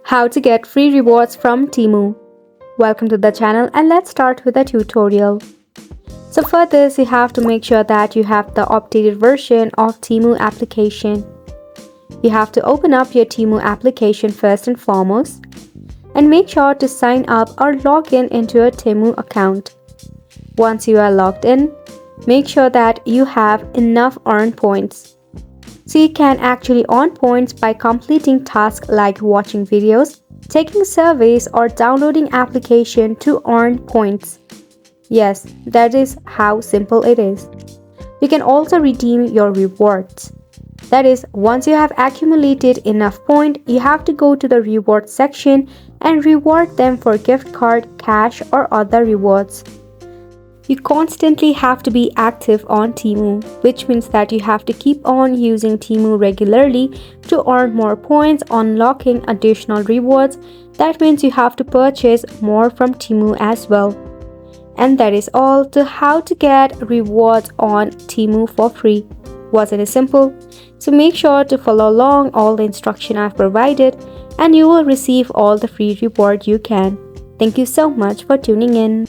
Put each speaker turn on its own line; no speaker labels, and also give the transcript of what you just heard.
How to get free rewards from TEMU. Welcome to the channel and let's start with a tutorial. So for this, you have to make sure that you have the updated version of TEMU application. You have to open up your TEMU application first and foremost and make sure to sign up or log in into your TEMU account. Once you are logged in, make sure that you have enough earned points. So you can actually earn points by completing tasks like watching videos, taking surveys, or downloading application to earn points. Yes, that is how simple it is. You can also redeem your rewards. That is, once you have accumulated enough points, you have to go to the reward section and reward them for gift card, cash, or other rewards. You constantly have to be active on TEMU, which means that you have to keep on using TEMU regularly to earn more points, unlocking additional rewards. That means you have to purchase more from TEMU as well. And that is all to how to get rewards on TEMU for free. Wasn't it simple? So make sure to follow along all the instructions I've provided and you will receive all the free reward you can. Thank you so much for tuning in.